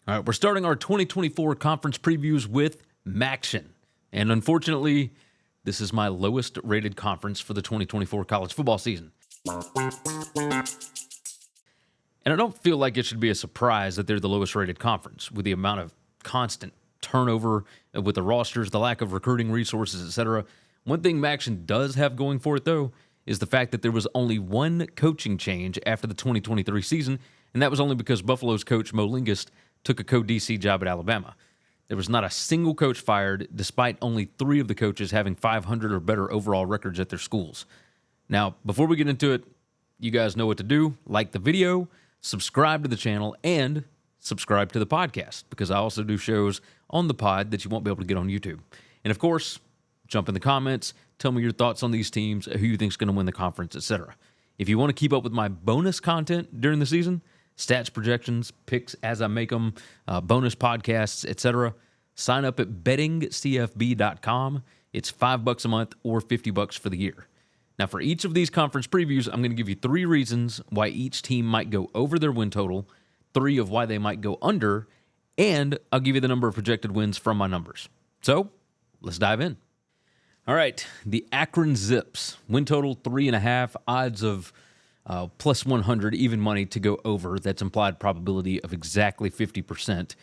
All right, we're starting our 2024 conference previews with MACtion. And unfortunately, this is my lowest rated conference for the 2024 college football season. And I don't feel like it should be a surprise that they're the lowest rated conference with the amount of constant turnover with the rosters, the lack of recruiting resources, etc. One thing MACtion does have going for it, though, is the fact that there was only one coaching change after the 2023 season, and that was only because Buffalo's coach Mo Lingus took a co-DC job at Alabama. There was not a single coach fired, despite only 3 of the coaches having 500 or better overall records at their schools. Now, before we get into it, you guys know what to do. Like the video, subscribe to the channel, and subscribe to the podcast, because I also do shows on the pod that you won't be able to get on YouTube. And of course, jump in the comments, tell me your thoughts on these teams, who you think is going to win the conference, etc. If you want to keep up with my bonus content during the season, stats, projections, picks as I make them, bonus podcasts, etc., sign up at bettingcfb.com. It's $5 a month or $50 for the year. Now, for each of these conference previews, I'm going to give you 3 reasons why each team might go over their win total, 3 of why they might go under, and I'll give you the number of projected wins from my numbers. So, let's dive in. All right, the Akron Zips, win total 3.5, odds of plus 100, even money to go over. That's implied probability of exactly 50%.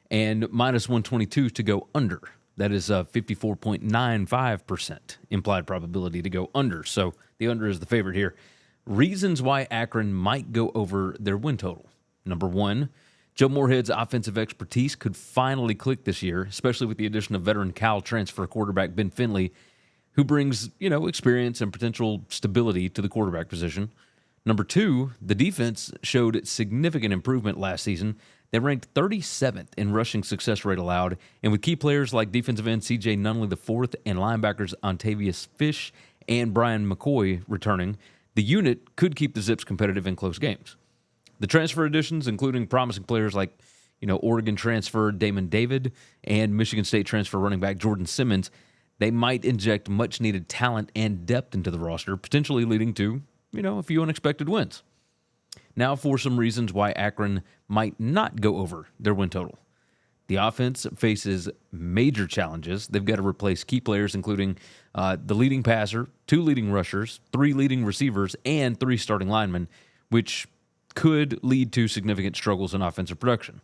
And minus 122 to go under. That is 54.95% implied probability to go under. So the under is the favorite here. Reasons why Akron might go over their win total. Number 1, Joe Moorhead's offensive expertise could finally click this year, especially with the addition of veteran Cal transfer quarterback Ben Finley, who brings, experience and potential stability to the quarterback position. Number 2, the defense showed significant improvement last season. They ranked 37th in rushing success rate allowed, and with key players like defensive end C.J. Nunley IV and linebackers Ontavius Fish and Brian McCoy returning, the unit could keep the Zips competitive in close games. The transfer additions, including promising players like, Oregon transfer Damon David and Michigan State transfer running back Jordan Simmons, they might inject much-needed talent and depth into the roster, potentially leading to a few unexpected wins. Now for some reasons why Akron might not go over their win total. The offense faces major challenges. They've got to replace key players, including the leading passer, 2 leading rushers, 3 leading receivers, and 3 starting linemen, which could lead to significant struggles in offensive production.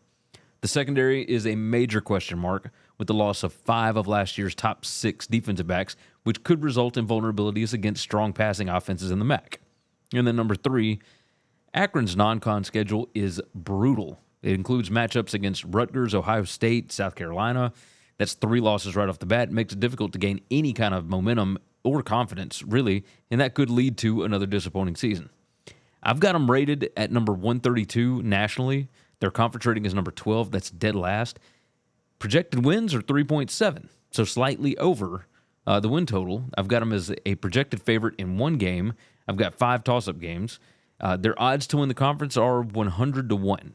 The secondary is a major question mark, with the loss of 5 of last year's top 6 defensive backs, which could result in vulnerabilities against strong passing offenses in the MAC. And then number 3, Akron's non-con schedule is brutal. It includes matchups against Rutgers, Ohio State, South Carolina. That's 3 losses right off the bat. It makes it difficult to gain any kind of momentum or confidence, really, and that could lead to another disappointing season. I've got them rated at number 132 nationally. Their conference rating is number 12. That's dead last. Projected wins are 3.7, so slightly over the win total. I've got them as a projected favorite in 1 game. I've got 5 toss-up games. Their odds to win the conference are 100-1.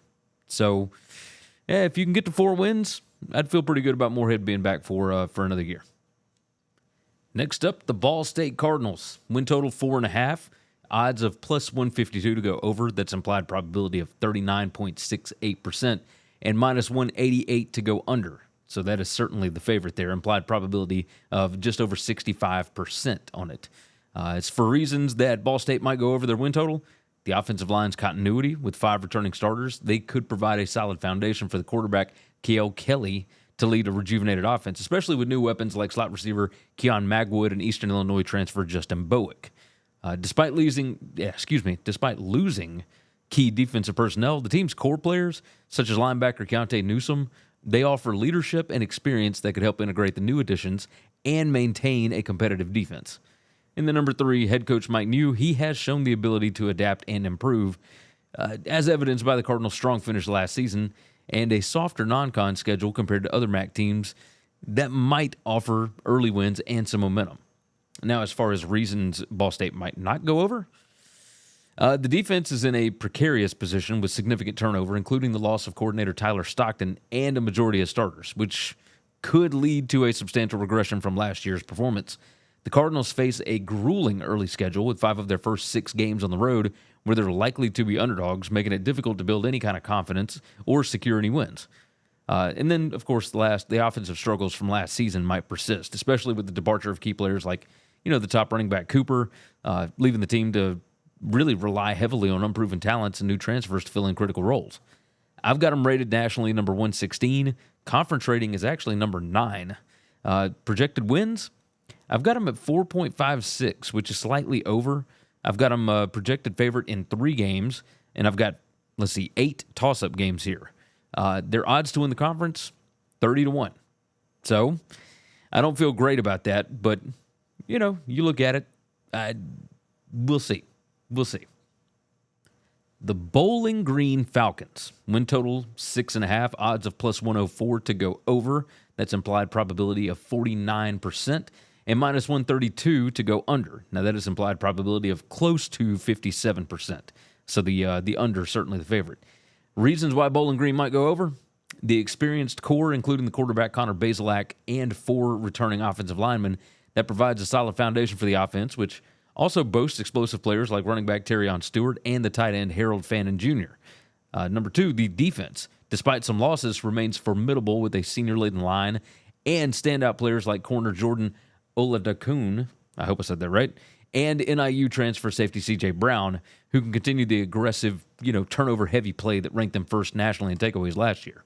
So, if you can get to 4 wins, I'd feel pretty good about Moorhead being back for another year. Next up, the Ball State Cardinals. Win total 4.5. Odds of plus 152 to go over. That's implied probability of 39.68%. And minus 188 to go under. So that is certainly the favorite there. Implied probability of just over 65% on it. It's for reasons that Ball State might go over their win total. The offensive line's continuity with 5 returning starters. They could provide a solid foundation for the quarterback, Keil Kelly, to lead a rejuvenated offense, especially with new weapons like slot receiver Keon Magwood and Eastern Illinois transfer Justin Bowick. Despite losing key defensive personnel, the team's core players, such as linebacker Keontae Newsome, they offer leadership and experience that could help integrate the new additions and maintain a competitive defense. In the number 3, head coach Mike New, he has shown the ability to adapt and improve, as evidenced by the Cardinals' strong finish last season and a softer non-con schedule compared to other MAC teams that might offer early wins and some momentum. Now, as far as reasons Ball State might not go over, the defense is in a precarious position with significant turnover, including the loss of coordinator Tyler Stockton and a majority of starters, which could lead to a substantial regression from last year's performance. The Cardinals face a grueling early schedule with 5 of their first 6 games on the road where they're likely to be underdogs, making it difficult to build any kind of confidence or secure any wins. And then, of course, the offensive struggles from last season might persist, especially with the departure of key players like, the top running back Cooper, leaving the team to really rely heavily on unproven talents and new transfers to fill in critical roles. I've got them rated nationally number 116. Conference rating is actually number 9. Projected wins, I've got them at 4.56, which is slightly over. I've got them projected favorite in 3 games, and I've got, 8 toss-up games here. Their odds to win the conference, 30-1. So, I don't feel great about that, but, you look at it, we'll see. We'll see. The Bowling Green Falcons, win total 6.5, odds of plus 104 to go over. That's implied probability of 49%, and minus 132 to go under. Now, that is implied probability of close to 57%. So the under is certainly the favorite. Reasons why Bowling Green might go over: the experienced core, including the quarterback Connor Bazelak and 4 returning offensive linemen, that provides a solid foundation for the offense, which also boasts explosive players like running back Terrion Stewart and the tight end Harold Fannin Jr. Number 2, the defense, despite some losses, remains formidable with a senior-laden line and standout players like corner Jordan Oladokun, I hope I said that right, and NIU transfer safety C.J. Brown, who can continue the aggressive, turnover-heavy play that ranked them first nationally in takeaways last year.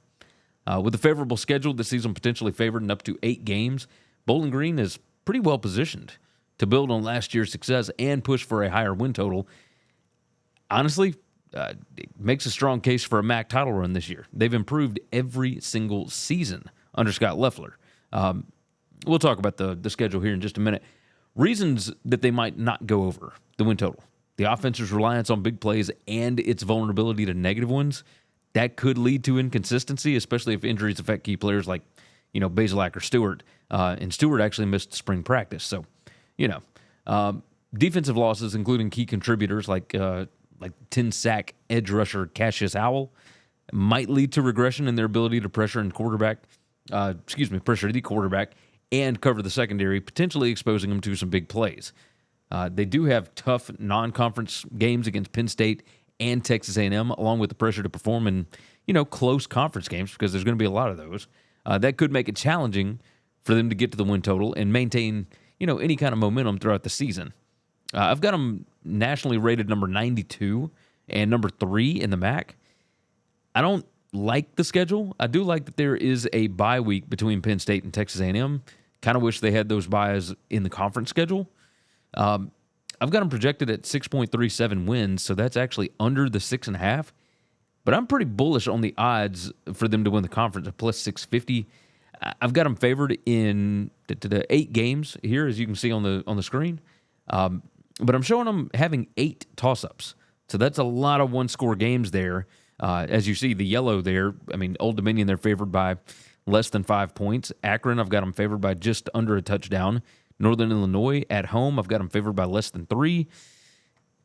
With a favorable schedule this season potentially favored in up to 8 games, Bowling Green is pretty well positioned to build on last year's success and push for a higher win total. Honestly, it makes a strong case for a MAC title run this year. They've improved every single season under Scott Loeffler. We'll talk about the schedule here in just a minute. Reasons that they might not go over the win total: the offense's reliance on big plays and its vulnerability to negative ones. That could lead to inconsistency, especially if injuries affect key players like, Bazelak or Stewart. And Stewart actually missed spring practice. So, defensive losses, including key contributors like 10-sack edge rusher Cassius Howell, might lead to regression in their ability to pressure the quarterback and cover the secondary, potentially exposing them to some big plays. They do have tough non-conference games against Penn State and Texas A&M, along with the pressure to perform in, close conference games, because there's going to be a lot of those. That could make it challenging for them to get to the win total and maintain, any kind of momentum throughout the season. I've got them nationally rated number 92 and number 3 in the MAC. I don't like the schedule. I do like that there is a bye week between Penn State and Texas A&M. Kind of wish they had those byes in the conference schedule. I've got them projected at 6.37 wins, so that's actually under the 6.5. But I'm pretty bullish on the odds for them to win the conference at plus 650. I've got them favored in the 8 games here, as you can see on the screen. But I'm showing them having 8 toss-ups. So that's a lot of one-score games there. As you see, the yellow there, Old Dominion, they're favored by less than 5 points. Akron, I've got them favored by just under a touchdown. Northern Illinois, at home, I've got them favored by less than 3.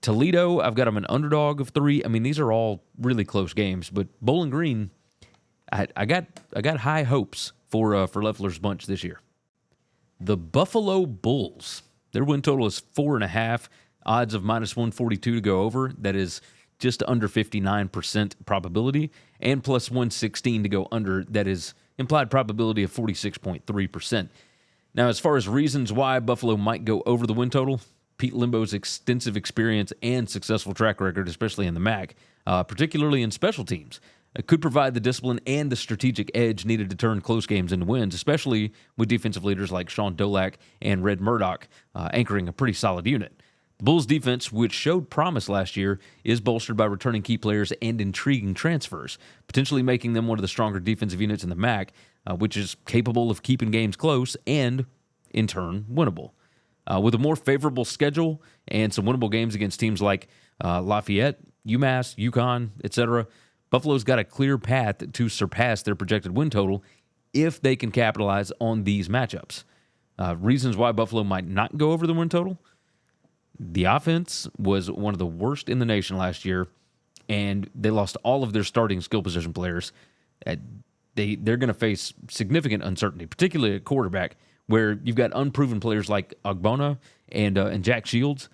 Toledo, I've got them an underdog of 3. These are all really close games. But Bowling Green, I got high hopes for Loeffler's bunch this year. The Buffalo Bulls, their win total is 4.5, odds of minus 142 to go over. That is just under 59% probability, and plus 116 to go under. That is implied probability of 46.3%. Now, as far as reasons why Buffalo might go over the win total, Pete Limbo's extensive experience and successful track record, especially in the MAC, particularly in special teams, could provide the discipline and the strategic edge needed to turn close games into wins, especially with defensive leaders like Sean Dolak and Red Murdoch anchoring a pretty solid unit. The Bulls' defense, which showed promise last year, is bolstered by returning key players and intriguing transfers, potentially making them one of the stronger defensive units in the MAC, which is capable of keeping games close and, in turn, winnable. With a more favorable schedule and some winnable games against teams like Lafayette, UMass, UConn, etc., Buffalo's got a clear path to surpass their projected win total if they can capitalize on these matchups. Reasons why Buffalo might not go over the win total: the offense was one of the worst in the nation last year, and they lost all of their starting skill position players. They're going to face significant uncertainty, particularly at quarterback, where you've got unproven players like Ogbonna and Jack Shields.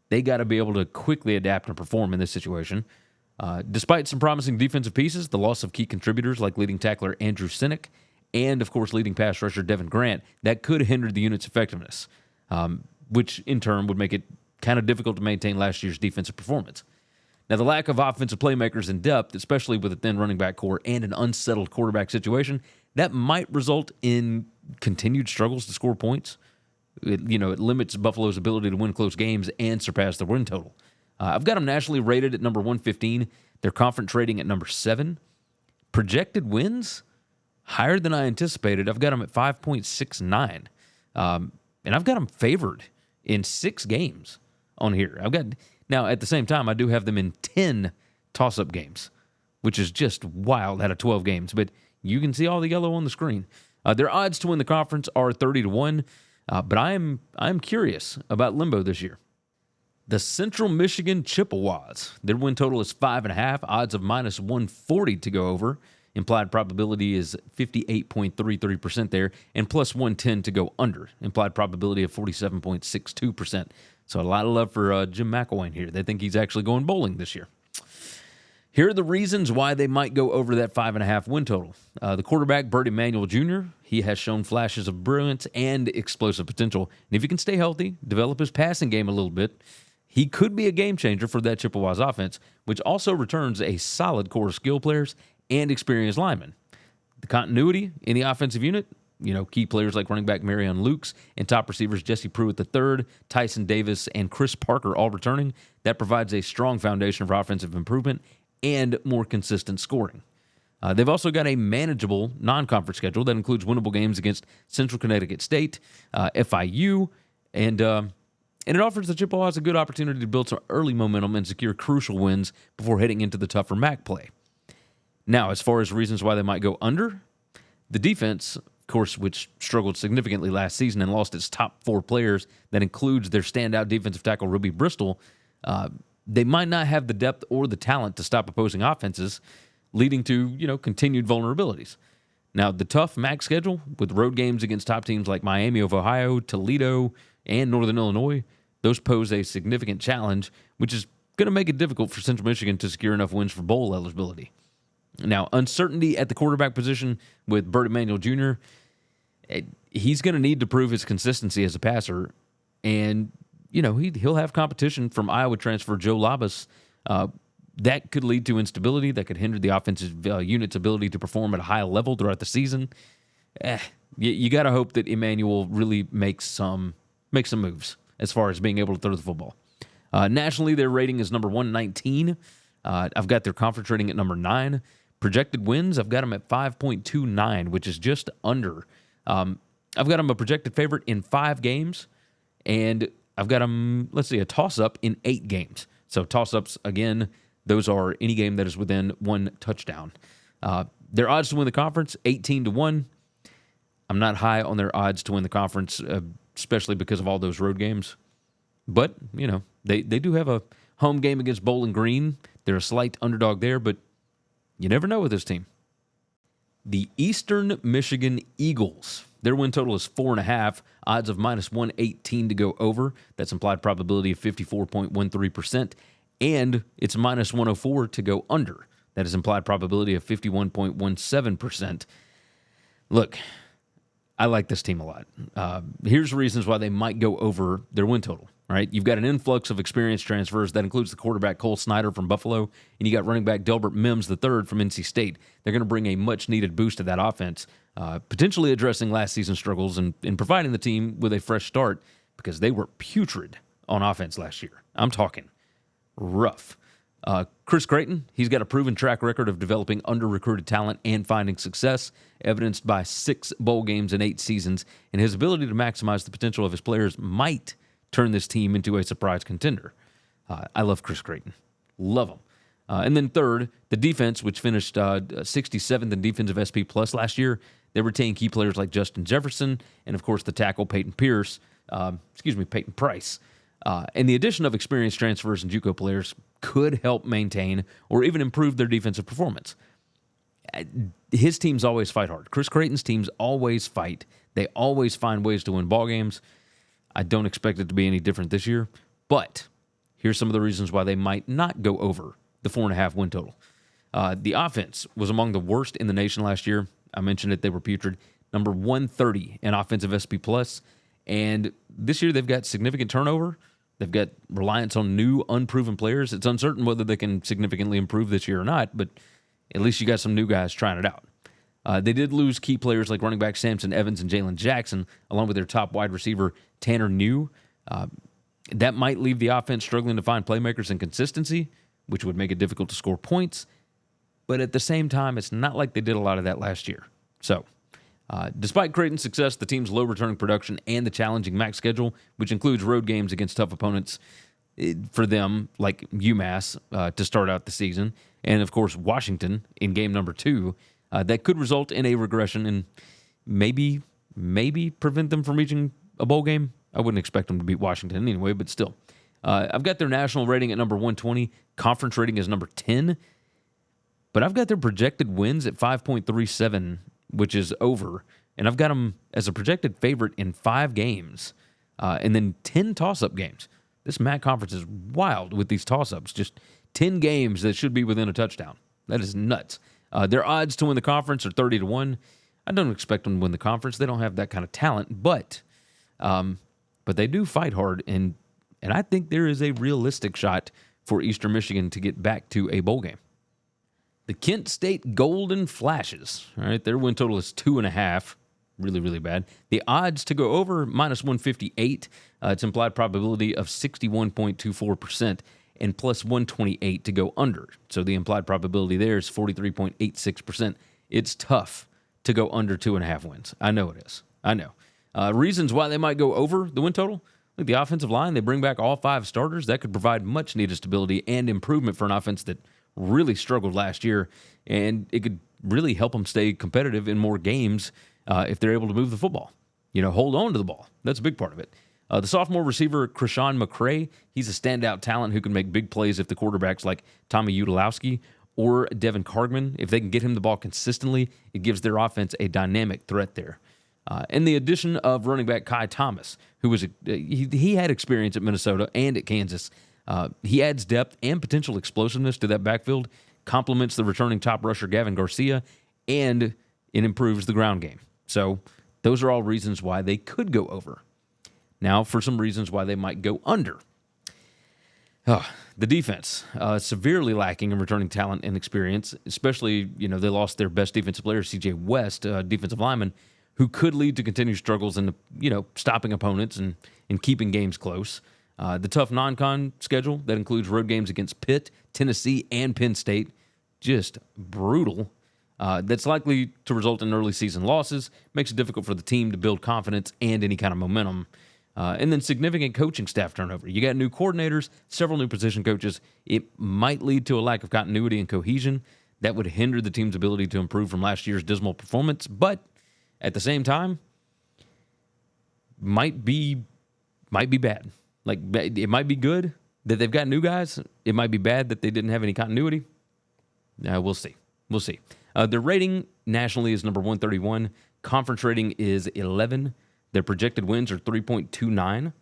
They got to be able to quickly adapt and perform in this situation. Despite some promising defensive pieces, the loss of key contributors like leading tackler Andrew Sinek and, of course, leading pass rusher Devin Grant, that could hinder the unit's effectiveness, which in turn would make it kind of difficult to maintain last year's defensive performance. Now, the lack of offensive playmakers in depth, especially with a thin running back core and an unsettled quarterback situation, that might result in continued struggles to score points. It limits Buffalo's ability to win close games and surpass the win total. I've got them nationally rated at number 115. Their conference rating at number 7. Projected wins, higher than I anticipated. I've got them at 5.69. And I've got them favored in 6 games on here. Now, at the same time, I do have them in 10 toss-up games, which is just wild out of 12 games. But you can see all the yellow on the screen. Their odds to win the conference are 30-1, but I'm curious about limbo this year. The Central Michigan Chippewas, their win total is 5.5, odds of -140 to go over. Implied probability is 58.33% there, and plus 110 to go under. Implied probability of 47.62%. So a lot of love for Jim McElwain here. They think he's actually going bowling this year. Here are the reasons why they might go over that 5.5 win total. The quarterback, Bert Emanuel Jr., he has shown flashes of brilliance and explosive potential. And if he can stay healthy, develop his passing game a little bit, he could be a game changer for that Chippewas offense, which also returns a solid core of skill players and experienced linemen. The continuity in the offensive unit, key players like running back Marion Lukes and top receivers Jesse Pruitt III, Tyson Davis, and Chris Parker all returning, that provides a strong foundation for offensive improvement and more consistent scoring. They've also got a manageable non-conference schedule that includes winnable games against Central Connecticut State, FIU, and it offers the Chippewas a good opportunity to build some early momentum and secure crucial wins before heading into the tougher MAC play. Now, as far as reasons why they might go under, the defense, of course, which struggled significantly last season and lost its top 4 players, that includes their standout defensive tackle, Ruby Bristol, they might not have the depth or the talent to stop opposing offenses, leading to, continued vulnerabilities. Now, the tough MAC schedule with road games against top teams like Miami of Ohio, Toledo, and Northern Illinois, those pose a significant challenge, which is going to make it difficult for Central Michigan to secure enough wins for bowl eligibility. Now, uncertainty at the quarterback position with Bert Emanuel Jr., he's going to need to prove his consistency as a passer, and he'll have competition from Iowa transfer Joe Labas. That could lead to instability that could hinder the offensive unit's ability to perform at a high level throughout the season. You got to hope that Emmanuel really makes some moves as far as being able to throw the football. Nationally, their rating is number 119. I've got their conference rating at number 9. Projected wins, I've got them at 5.29, which is just under. I've got them a projected favorite in 5 games, and I've got them, a toss-up in 8 games. So toss-ups, again, those are any game that is within 1 touchdown. Their odds to win the conference, 18-1. I'm not high on their odds to win the conference, especially because of all those road games. But, they do have a home game against Bowling Green. They're a slight underdog there, but you never know with this team. The Eastern Michigan Eagles, their win total is 4.5, odds of -118 to go over. That's implied probability of 54.13%, and it's -104 to go under. That is implied probability of 51.17%. Look, I like this team a lot. Here's reasons why they might go over their win total. All right, you've got an influx of experienced transfers. That includes the quarterback Cole Snyder from Buffalo, and you got running back Delbert Mims III from NC State. They're going to bring a much-needed boost to that offense, potentially addressing last season's struggles and providing the team with a fresh start because they were putrid on offense last year. I'm talking rough. Chris Creighton, he's got a proven track record of developing under-recruited talent and finding success, evidenced by 6 bowl games in 8 seasons, and his ability to maximize the potential of his players might turn this team into a surprise contender. I love Chris Creighton. Love him. And then third, the defense, which finished 67th in defensive SP plus last year. They retained key players like Justin Jefferson and, of course, the tackle Peyton Price. And the addition of experienced transfers and JUCO players could help maintain or even improve their defensive performance. His teams always fight hard. Chris Creighton's teams always fight. They always find ways to win ball games. I don't expect it to be any different this year, but here's some of the reasons why they might not go over the 4.5 win total. The offense was among the worst in the nation last year. I mentioned it. They were putrid. Number 130 in offensive SP+. And this year they've got significant turnover. They've got reliance on new, unproven players. It's uncertain whether they can significantly improve this year or not, but at least you got some new guys trying it out. They did lose key players like running back Samson Evans and Jalen Jackson, along with their top wide receiver Tanner New. That might leave the offense struggling to find playmakers and consistency, which would make it difficult to score points. But at the same time, it's not like they did a lot of that last year. So, despite Creighton's success, the team's low returning production, and the challenging MAC schedule, which includes road games against tough opponents for them, like UMass to start out the season, and of course Washington in game number 2, that could result in a regression and maybe prevent them from reaching a bowl game. I wouldn't expect them to beat Washington anyway, but still. I've got their national rating at number 120. Conference rating is number 10. But I've got their projected wins at 5.37, which is over. And I've got them as a projected favorite in 5 games. And then 10 toss-up games. This MAC conference is wild with these toss-ups. Just 10 games that should be within a touchdown. That is nuts. Their odds to win the conference are 30-1. I don't expect them to win the conference. They don't have that kind of talent. But they do fight hard. And I think there is a realistic shot for Eastern Michigan to get back to a bowl game. The Kent State Golden Flashes, all right, their win total is 2.5, really, really bad. The odds to go over, minus 158. It's implied probability of 61.24% and plus 128 to go under. So the implied probability there is 43.86%. It's tough to go under 2.5 wins. I know it is. I know. Reasons why they might go over the win total. Look, the offensive line, they bring back all 5 starters. That could provide much needed stability and improvement for an offense that really struggled last year, and it could really help them stay competitive in more games if they're able to move the football. Hold on to the ball. That's a big part of it. The sophomore receiver, Krishan McCray, he's a standout talent who can make big plays if the quarterbacks like Tommy Udalowski or Devin Cargman, if they can get him the ball consistently, it gives their offense a dynamic threat there. And the addition of running back Kai Thomas, who was he had experience at Minnesota and at Kansas. He adds depth and potential explosiveness to that backfield, complements the returning top rusher Gavin Garcia, and it improves the ground game. So those are all reasons why they could go over. Now for some reasons why they might go under. The defense, severely lacking in returning talent and experience, especially, they lost their best defensive player, C.J. West, defensive lineman, who could lead to continued struggles in stopping opponents and keeping games close. The tough non-con schedule that includes road games against Pitt, Tennessee, and Penn State, just brutal. That's likely to result in early season losses, makes it difficult for the team to build confidence and any kind of momentum. And then significant coaching staff turnover. You got new coordinators, several new position coaches. It might lead to a lack of continuity and cohesion. That would hinder the team's ability to improve from last year's dismal performance, but at the same time, might be bad. Like, it might be good that they've got new guys. It might be bad that they didn't have any continuity. We'll see. Their rating nationally is number 131. Conference rating is 11. Their projected wins are 3.29,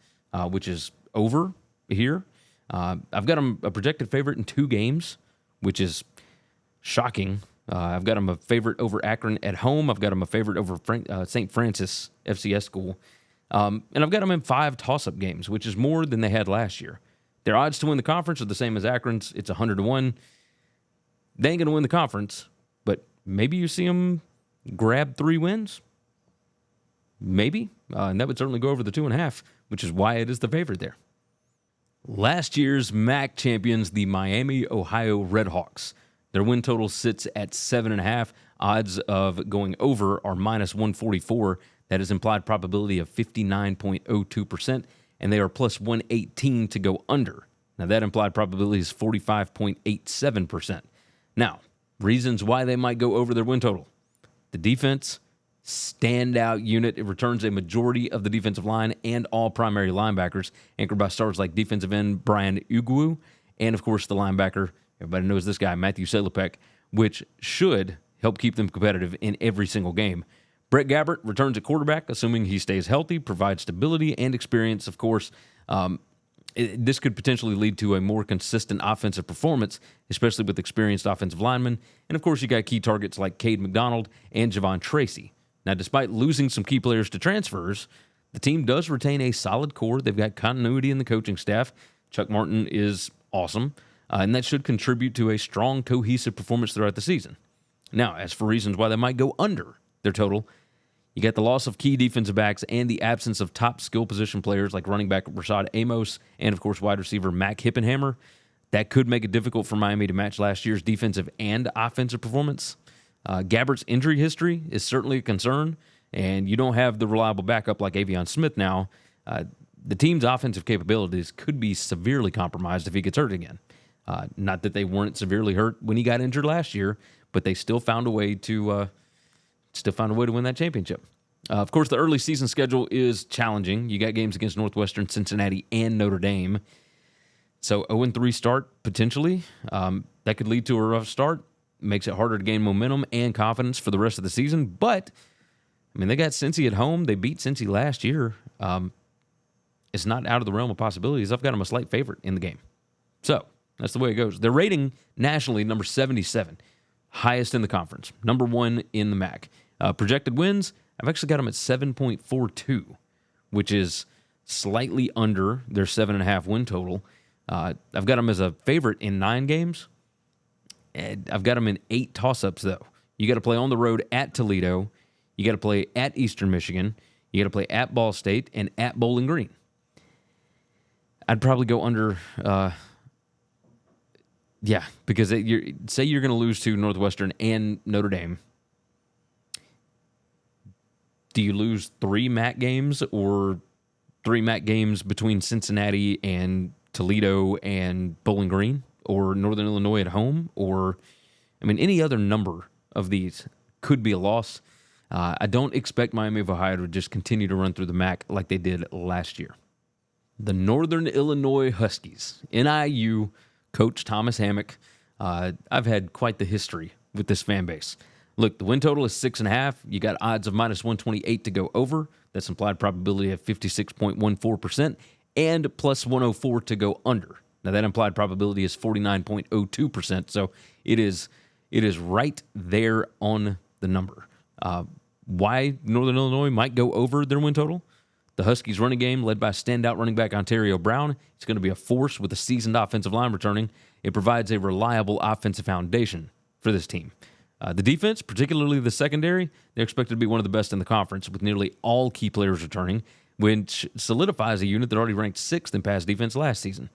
which is over here. I've got them a projected favorite in 2 games, which is shocking. I've got them a favorite over Akron at home. I've got them a favorite over St. Francis FCS school. And I've got them in 5 toss-up games, which is more than they had last year. Their odds to win the conference are the same as Akron's. It's 100-1. They ain't going to win the conference, but maybe you see them grab 3 wins. Maybe. And that would certainly go over the 2.5, which is why it is the favorite there. Last year's MAC champions, the Miami, Ohio Redhawks. Their win total sits at 7.5. Odds of going over are minus 144. That is implied probability of 59.02%, and they are plus 118 to go under. Now, that implied probability is 45.87%. Now, reasons why they might go over their win total. The defense, standout unit. It returns a majority of the defensive line and all primary linebackers, anchored by stars like defensive end Brian Ugwu, and, of course, the linebacker, everybody knows this guy, Matthew Salopek, which should help keep them competitive in every single game. Brett Gabbert returns at quarterback, assuming he stays healthy, provides stability and experience, of course. This could potentially lead to a more consistent offensive performance, especially with experienced offensive linemen. And, of course, you got key targets like Cade McDonald and Javon Tracy. Now, despite losing some key players to transfers, the team does retain a solid core. They've got continuity in the coaching staff. Chuck Martin is awesome, and that should contribute to a strong, cohesive performance throughout the season. Now, as for reasons why they might go under their total, you got the loss of key defensive backs and the absence of top skill position players like running back Rashad Amos and, of course, wide receiver Mac Hippenhammer. That could make it difficult for Miami to match last year's defensive and offensive performance. Gabbert's injury history is certainly a concern, and you don't have the reliable backup like Avion Smith now. The team's offensive capabilities could be severely compromised if he gets hurt again. Not that they weren't severely hurt when he got injured last year, but they still found a way to win that championship. Of course, the early season schedule is challenging. You got games against Northwestern, Cincinnati, and Notre Dame. So 0-3 start, potentially. That could lead to a rough start. Makes it harder to gain momentum and confidence for the rest of the season. But, I mean, they got Cincy at home. They beat Cincy last year. It's not out of the realm of possibilities. I've got them a slight favorite in the game. So, that's the way it goes. Their rating nationally, number 77. Highest in the conference. Number 1 in the MAC. Projected wins, I've actually got them at 7.42, which is slightly under their 7.5 win total. I've got them as a favorite in 9 games. And I've got them in 8 toss-ups, though. You got to play on the road at Toledo. You got to play at Eastern Michigan. You got to play at Ball State and at Bowling Green. I'd probably go under... because say you're going to lose to Northwestern and Notre Dame. Do you lose 3 MAC games or 3 MAC games between Cincinnati and Toledo and Bowling Green or Northern Illinois at home? Or, I mean, any other number of these could be a loss. I don't expect Miami of Ohio to just continue to run through the MAC like they did last year. The Northern Illinois Huskies, NIU, Coach Thomas Hammock. I've had quite the history with this fan base. Look, the win total is 6.5. You got odds of minus 128 to go over. That's implied probability of 56.14% and plus 104 to go under. Now, that implied probability is 49.02%, so it is right there on the number. Why Northern Illinois might go over their win total? The Huskies running game, led by standout running back Ontario Brown, it's going to be a force with a seasoned offensive line returning. It provides a reliable offensive foundation for this team. The defense, particularly the secondary, they're expected to be one of the best in the conference, with nearly all key players returning, which solidifies a unit that already ranked 6th in pass defense last season.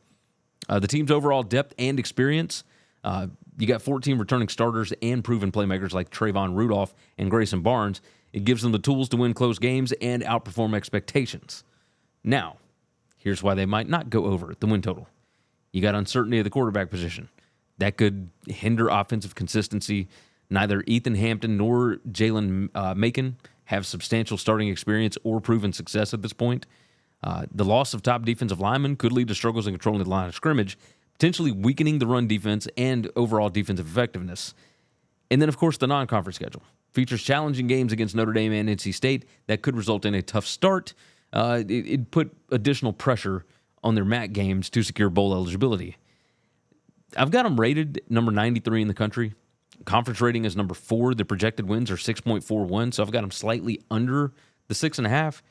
The team's overall depth and experience, you got 14 returning starters and proven playmakers like Trayvon Rudolph and Grayson Barnes. It gives them the tools to win close games and outperform expectations. Now, here's why they might not go over the win total. You got uncertainty at the quarterback position. That could hinder offensive consistency. Neither Ethan Hampton nor Jalen Macon have substantial starting experience or proven success at this point. The loss of top defensive linemen could lead to struggles in controlling the line of scrimmage, potentially weakening the run defense and overall defensive effectiveness. And then, of course, the non-conference schedule features challenging games against Notre Dame and NC State that could result in a tough start. It'd put additional pressure on their MAC games to secure bowl eligibility. I've got them rated number 93 in the country. Conference rating is number 4. The projected wins are 6.41, so I've got them slightly under the 6.5.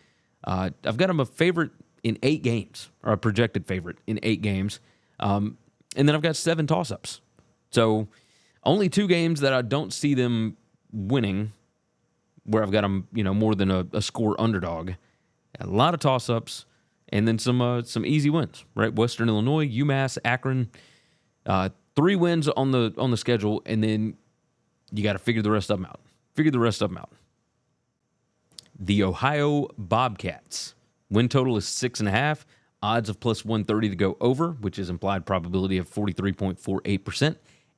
I've got them a favorite in 8 games, or a projected favorite in 8 games. And then I've got 7 toss-ups. So only 2 games that I don't see them winning, where I've got them, more than a score underdog. A lot of toss-ups, and then some easy wins, right? Western Illinois, UMass, Akron. 3 wins on the schedule, and then you got to figure the rest of them out. The Ohio Bobcats. Win total is 6.5. Odds of plus 130 to go over, which is implied probability of 43.48%,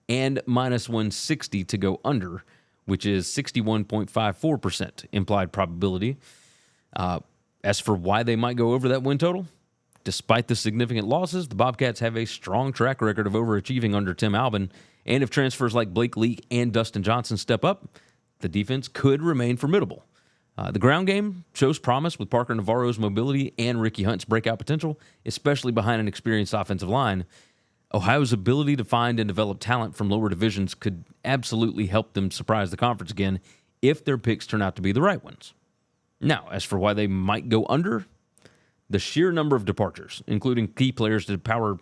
and minus 160 to go under, which is 61.54% implied probability. As for why they might go over that win total, despite the significant losses, the Bobcats have a strong track record of overachieving under Tim Albin, and if transfers like Blake Leak and Dustin Johnson step up, the defense could remain formidable. The ground game shows promise with Parker Navarro's mobility and Ricky Hunt's breakout potential, especially behind an experienced offensive line. Ohio's ability to find and develop talent from lower divisions could absolutely help them surprise the conference again if their picks turn out to be the right ones. Now, as for why they might go under, the sheer number of departures, including key players to Power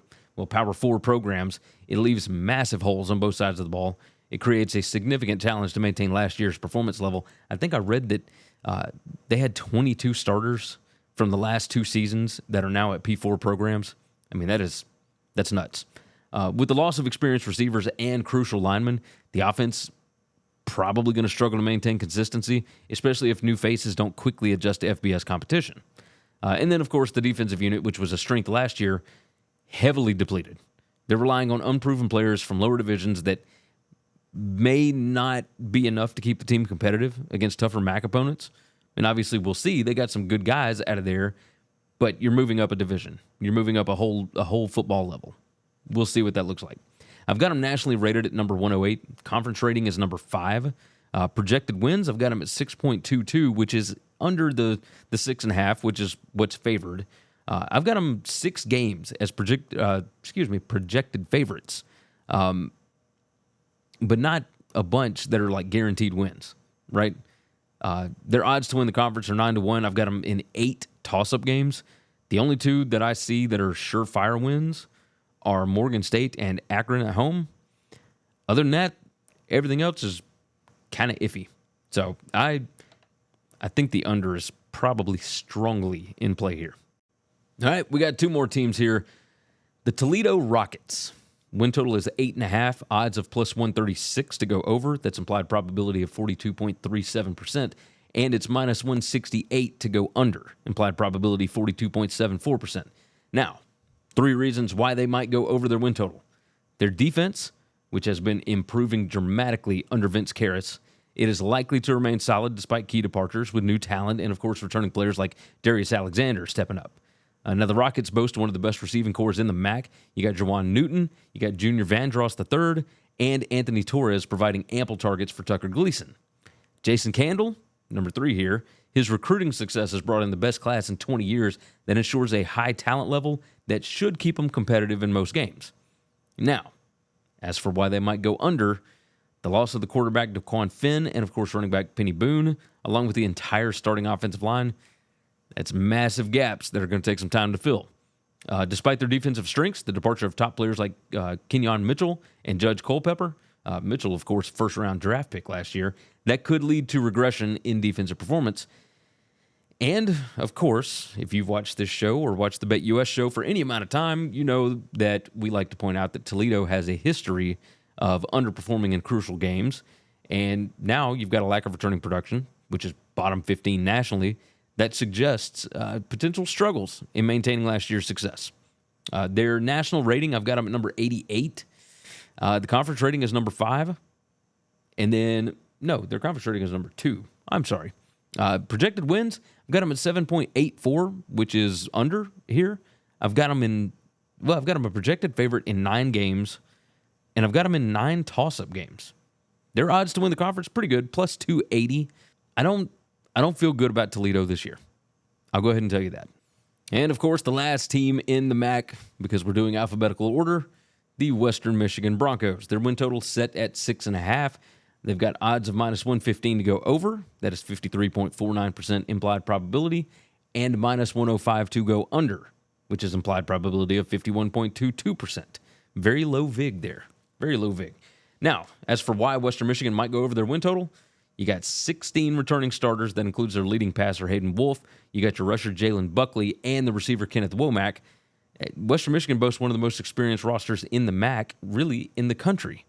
4 programs, it leaves massive holes on both sides of the ball. It creates a significant challenge to maintain last year's performance level. I think I read that they had 22 starters from the last 2 seasons that are now at P4 programs. I mean, that's nuts. With the loss of experienced receivers and crucial linemen, the offense probably going to struggle to maintain consistency, especially if new faces don't quickly adjust to FBS competition. And then, of course, the defensive unit, which was a strength last year, heavily depleted. They're relying on unproven players from lower divisions that may not be enough to keep the team competitive against tougher MAC opponents. And obviously, we'll see. They got some good guys out of there, but you're moving up a division. You're moving up a whole football level. We'll see what that looks like. I've got them nationally rated at number 108. Conference rating is number 5. Projected wins, I've got them at 6.22, which is under the 6.5, which is what's favored. I've got them 6 games as projected favorites, but not a bunch that are like guaranteed wins, right? Their odds to win the conference are 9-1. I've got them in 8 toss-up games. The only 2 that I see that are surefire wins are Morgan State and Akron at home. Other than that, everything else is kind of iffy. So I think the under is probably strongly in play here. All right, we got 2 more teams here. The Toledo Rockets. Win total is 8.5. Odds of plus 136 to go over. That's implied probability of 42.37%. And it's minus 168 to go under. Implied probability 42.74%. Now, 3 reasons why they might go over their win total. Their defense, which has been improving dramatically under Vince Karras. It is likely to remain solid despite key departures with new talent and, of course, returning players like Darius Alexander stepping up. Now, the Rockets boast one of the best receiving cores in the MAC. You got Jawan Newton, you got Junior Vandross III, and Anthony Torres providing ample targets for Tucker Gleason. Jason Candle, number 3 here, his recruiting success has brought in the best class in 20 years that ensures a high talent level that should keep them competitive in most games. Now, as for why they might go under, the loss of the quarterback DeQuan Finn and, of course, running back Penny Boone, along with the entire starting offensive line, that's massive gaps that are going to take some time to fill. Despite their defensive strengths, the departure of top players like Kenyon Mitchell and Judge Culpepper, Mitchell, of course, first-round draft pick last year, that could lead to regression in defensive performance. And, of course, if you've watched this show or watched the Bet US show for any amount of time, you know that we like to point out that Toledo has a history of underperforming in crucial games. And now you've got a lack of returning production, which is bottom 15 nationally, that suggests potential struggles in maintaining last year's success. Their national rating, I've got them at number 88. The conference rating is number 5. And then, no, their conference rating is number 2. I'm sorry. Projected wins, I've got them at 7.84, which is under here. I've got them a projected favorite in 9 games, and I've got them in 9 toss-up games. Their odds to win the conference, pretty good, plus 280. I don't feel good about Toledo this year. I'll go ahead and tell you that. And, of course, the last team in the MAC, because we're doing alphabetical order, the Western Michigan Broncos. Their win total set at 6.5. They've got odds of minus 115 to go over. That is 53.49% implied probability. And minus 105 to go under, which is implied probability of 51.22%. Very low VIG there. Very low VIG. Now, as for why Western Michigan might go over their win total, you got 16 returning starters. That includes their leading passer, Hayden Wolf. You got your rusher, Jalen Buckley, and the receiver, Kenneth Womack. Western Michigan boasts one of the most experienced rosters in the MAC, really in the country.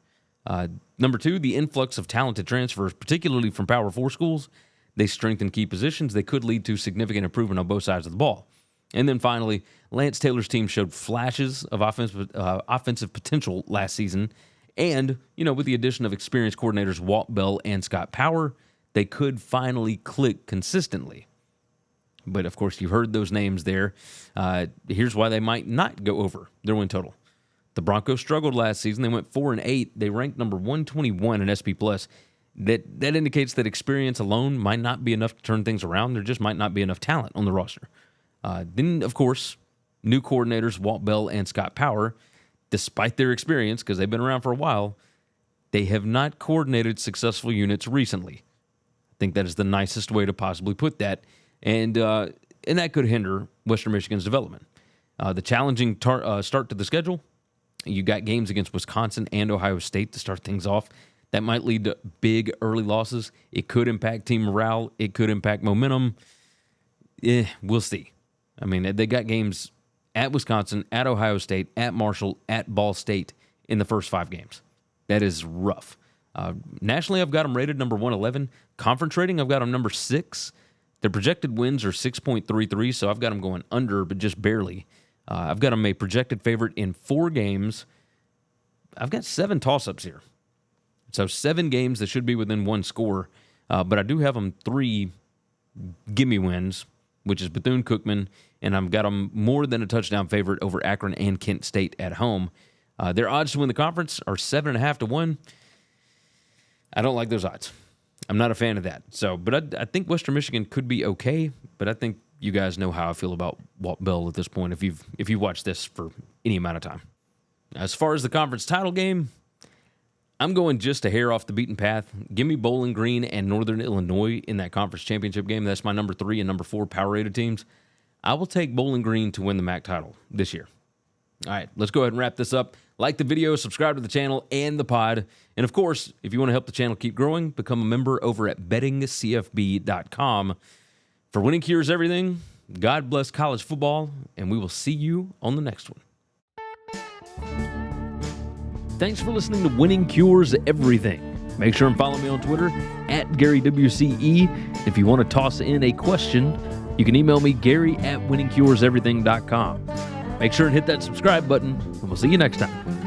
Number 2, the influx of talented transfers, particularly from Power 4 schools. They strengthen key positions. They could lead to significant improvement on both sides of the ball. And then finally, Lance Taylor's team showed flashes of offensive potential last season. And, with the addition of experienced coordinators Walt Bell and Scott Power, they could finally click consistently. But, of course, you heard those names there. Here's why they might not go over their win total. The Broncos struggled last season. They went 4-8. They ranked number 121 in SP+. That indicates that experience alone might not be enough to turn things around. There just might not be enough talent on the roster. Then, of course, new coordinators, Walt Bell and Scott Power, despite their experience, because they've been around for a while, they have not coordinated successful units recently. I think that is the nicest way to possibly put that. And that could hinder Western Michigan's development. The challenging start to the schedule, you got games against Wisconsin and Ohio State to start things off. That might lead to big early losses. It could impact team morale. It could impact momentum. We'll see. I mean, they got games at Wisconsin, at Ohio State, at Marshall, at Ball State in the first 5 games. That is rough. Nationally, I've got them rated number 111. Conference rating, I've got them number 6. Their projected wins are 6.33, so I've got them going under, but just barely. I've got them a projected favorite in 4 games. I've got 7 toss-ups here. So 7 games that should be within 1 score. But I do have them 3 gimme wins, which is Bethune-Cookman, and I've got them more than a touchdown favorite over Akron and Kent State at home. Their odds to win the conference are 7.5 to 1. I don't like those odds. I'm not a fan of that. But I think Western Michigan could be okay, but I think you guys know how I feel about Walt Bell at this point if you've watched this for any amount of time. As far as the conference title game, I'm going just a hair off the beaten path. Give me Bowling Green and Northern Illinois in that conference championship game. That's my number 3 and number 4 power-rated teams. I will take Bowling Green to win the MAC title this year. All right, let's go ahead and wrap this up. Like the video, subscribe to the channel and the pod. And, of course, if you want to help the channel keep growing, become a member over at bettingcfb.com. For Winning Cures Everything, God bless college football, and we will see you on the next one. Thanks for listening to Winning Cures Everything. Make sure and follow me on Twitter at GaryWCE. If you want to toss in a question, you can email me, Gary@winningcureseverything.com. Make sure and hit that subscribe button, and we'll see you next time.